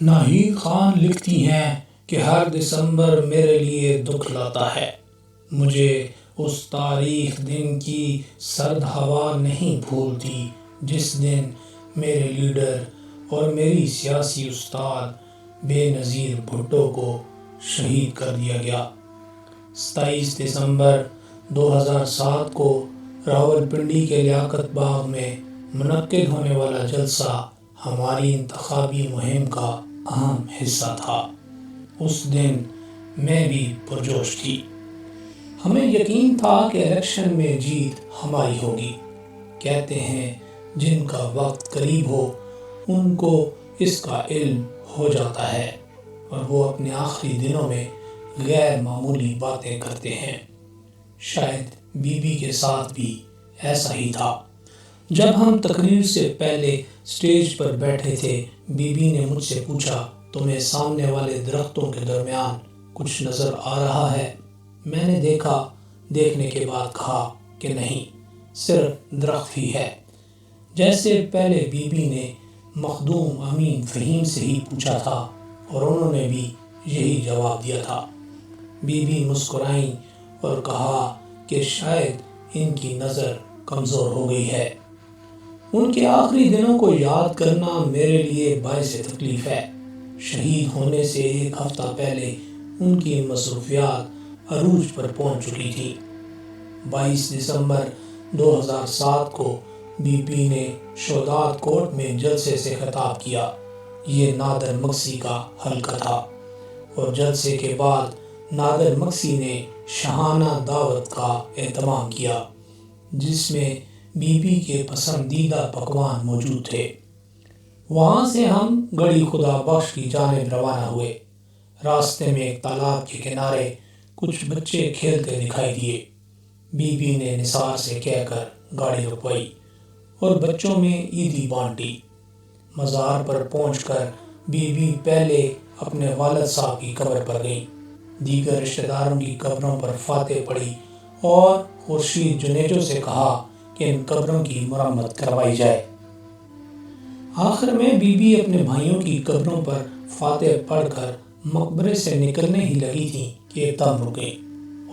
ناہید خان لکھتی ہیں کہ ہر دسمبر میرے لیے دکھ لاتا ہے۔ مجھے اس تاریخ دن کی سرد ہوا نہیں بھولتی جس دن میرے لیڈر اور میری سیاسی استاد بے نظیر بھٹو کو شہید کر دیا گیا۔ 27 دسمبر 2007 کو راولپنڈی کے لیاقت باغ میں منعقد ہونے والا جلسہ ہماری انتخابی مہم کا اہم حصہ تھا۔ اس دن میں بھی پرجوش تھی۔ ہمیں یقین تھا کہ الیکشن میں جیت ہماری ہوگی۔ کہتے ہیں جن کا وقت قریب ہو ان کو اس کا علم ہو جاتا ہے اور وہ اپنے آخری دنوں میں غیر معمولی باتیں کرتے ہیں۔ شاید بی بی کے ساتھ بھی ایسا ہی تھا۔ جب ہم تقریر سے پہلے سٹیج پر بیٹھے تھے، بی بی نے مجھ سے پوچھا تمہیں سامنے والے درختوں کے درمیان کچھ نظر آ رہا ہے؟ میں نے دیکھنے کے بعد کہا کہ نہیں، صرف درخت ہی ہے۔ جیسے پہلے بی بی نے مخدوم امین فہیم سے ہی پوچھا تھا اور انہوں نے بھی یہی جواب دیا تھا۔ بی بی مسکرائیں اور کہا کہ شاید ان کی نظر کمزور ہو گئی ہے۔ ان کے آخری دنوں کو یاد کرنا میرے لیے باعث تکلیف ہے۔ شہید ہونے سے ایک ہفتہ پہلے ان کی مصروفیات عروج پر پہنچ چکی تھی۔ 22 دسمبر 2007 کو بی پی نے شہداد کوٹ میں جلسے سے خطاب کیا۔ یہ نادر مکسی کا حلقہ تھا اور جلسے کے بعد نادر مکسی نے شاہانہ دعوت کا اہتمام کیا جس میں بی بی کے پسندیدہ پکوان موجود تھے۔ وہاں سے ہم گڑھی خدا بخش کی جانب روانہ ہوئے۔ راستے میں ایک تالاب کے کنارے کچھ بچے کھیلتے دکھائی دیے۔ بی بی نے نثار سے کہہ کر گاڑی رکوائی اور بچوں میں عیدی بانٹی۔ مزار پر پہنچ کر بی بی پہلے اپنے والد صاحب کی قبر پر گئیں، دیگر رشتہ داروں کی قبروں پر فاتح پڑھی اور خورشید جنیجو سے کہا کہ ان قبروں کی مرمت کروائی جائے۔ آخر میں بی بی اپنے بھائیوں کی قبروں پر فاتح پڑھ کر مقبرے سے نکلنے ہی لگی تھیں کہ ایک دم رک گئیں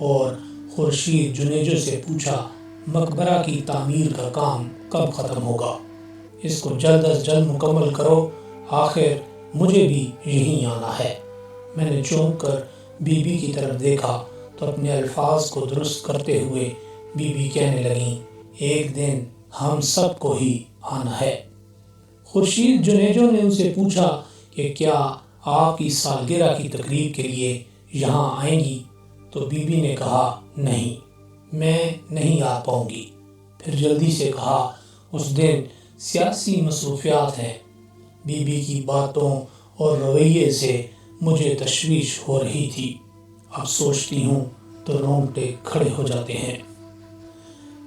اور خورشید جنیجو سے پوچھا مقبرہ کی تعمیر کا کام کب ختم ہوگا؟ اس کو جلد از جلد مکمل کرو، آخر مجھے بھی یہیں آنا ہے۔ میں نے چونک کر بی بی کی طرف دیکھا تو اپنے الفاظ کو درست کرتے ہوئے بی بی کہنے لگیں ایک دن ہم سب کو ہی آنا ہے۔ خورشید جنیجو نے ان سے پوچھا کہ کیا آپ کی سالگرہ کی تقریب کے لیے یہاں آئیں گی؟ تو بی بی نے کہا نہیں، میں نہیں آ پاؤں گی۔ پھر جلدی سے کہا اس دن سیاسی مصروفیات ہیں۔ بی بی کی باتوں اور رویے سے مجھے تشویش ہو رہی تھی۔ اب سوچتی ہوں تو رونگٹے کھڑے ہو جاتے ہیں۔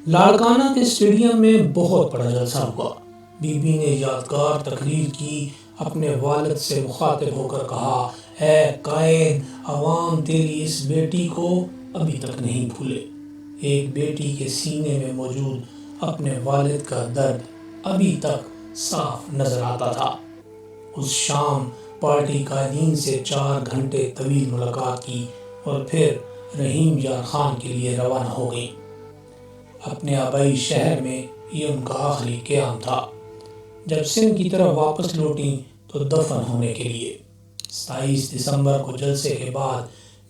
لاڑکانہ کے اسٹیڈیم میں بہت بڑا جلسہ ہوا۔ بی بی نے یادگار تقریر کی، اپنے والد سے مخاطب ہو کر کہا اے قائد، عوام تیری اس بیٹی کو ابھی تک نہیں بھولے۔ ایک بیٹی کے سینے میں موجود اپنے والد کا درد ابھی تک صاف نظر آتا تھا۔ اس شام پارٹی قائدین سے 4 گھنٹے طویل ملاقات کی اور پھر رحیم یار خان کے لیے روانہ ہو گئیں۔ اپنے آبائی شہر میں یہ ان کا آخری قیام تھا۔ جب سندھ کی طرف واپس لوٹیں تو دفن ہونے کے لیے۔ 27 دسمبر کو جلسے کے بعد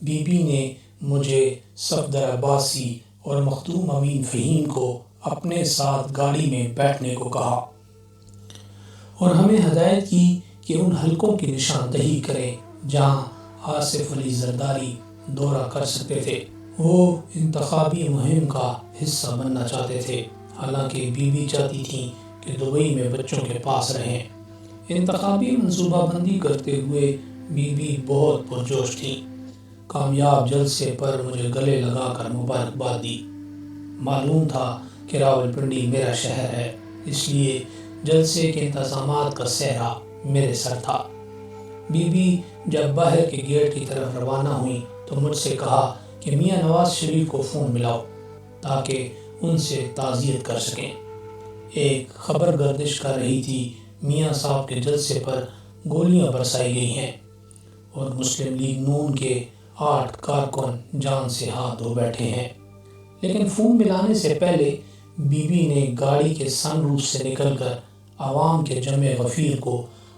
بی بی نے مجھے، صفدر عباسی اور مخدوم امین فہیم کو اپنے ساتھ گاڑی میں بیٹھنے کو کہا اور ہمیں ہدایت کی کہ ان حلقوں کی نشاندہی کریں جہاں آصف علی زرداری دورہ کر سکتے تھے۔ وہ انتخابی مہم کا حصہ بننا چاہتے تھے، حالانکہ بی بی چاہتی تھیں کہ دبئی میں بچوں کے پاس رہیں۔ انتخابی منصوبہ بندی کرتے ہوئے بی بی بہت پرجوش تھیں۔ کامیاب جلسے پر مجھے گلے لگا کر مبارکباد دی۔ معلوم تھا کہ راولپنڈی میرا شہر ہے، اس لیے جلسے کے انتظامات کا سہرا میرے سر تھا۔ بی بی جب باہر کے گیٹ کی طرف روانہ ہوئیں تو مجھ سے کہا کہ میاں نواز شریف کو فون ملاؤ تاکہ ان سے تعزیت کر سکیں۔ ایک خبر گردش کر رہی تھی میاں صاحب کے جلسے پر گولیاں برسائی گئی ہیں اور مسلم لیگ نون کے 8 کارکن جان سے ہاتھ دھو بیٹھے ہیں۔ لیکن فون ملانے سے پہلے بی بی نے گاڑی کے سن روف سے نکل کر عوام کے جمع غفیر کو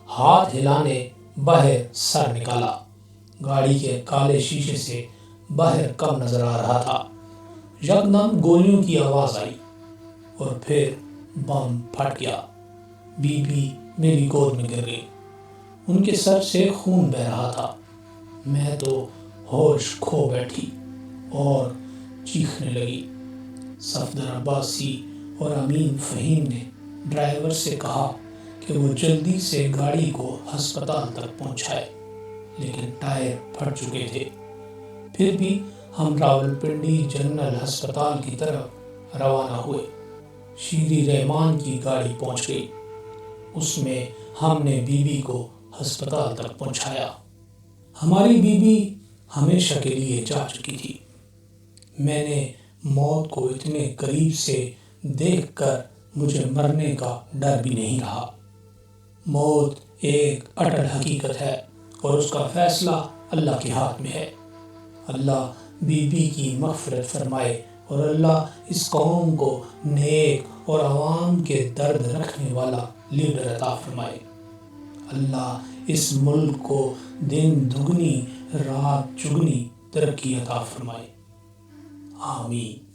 ہاتھ ہلانے باہر سر نکالا۔ گاڑی کے کالے شیشے سے باہر کم نظر آ رہا تھا۔ یکدم گولیوں کی آواز آئی اور پھر بم پھٹ گیا۔ بی بی میری گود میں گر گئی۔ ان کے سر سے خون بہہ رہا تھا۔ میں تو ہوش کھو بیٹھی اور چیخنے لگی۔ صفدر عباسی اور امین فہیم نے ڈرائیور سے کہا کہ وہ جلدی سے گاڑی کو ہسپتال تک پہنچائے، لیکن ٹائر پھٹ چکے تھے۔ پھر بھی ہم راولپنڈی جنرل ہسپتال کی طرف روانہ ہوئے۔ شیری رحمان کی گاڑی پہنچ گئی۔ اس میں ہم نے بی بی کو ہسپتال تک پہنچایا۔ ہماری بی بی ہمیشہ کے لیے جا چکی تھی۔ میں نے موت کو اتنے قریب سے دیکھ کر مجھے مرنے کا ڈر بھی نہیں رہا۔ موت ایک اٹل حقیقت ہے اور اس کا فیصلہ اللہ کے ہاتھ میں ہے۔ اللہ بی بی کی مغفرت فرمائے اور اللہ اس قوم کو نیک اور عوام کے درد رکھنے والا لیڈر عطا فرمائے۔ اللہ اس ملک کو دن دگنی رات چگنی ترقی عطا فرمائے۔ آمین۔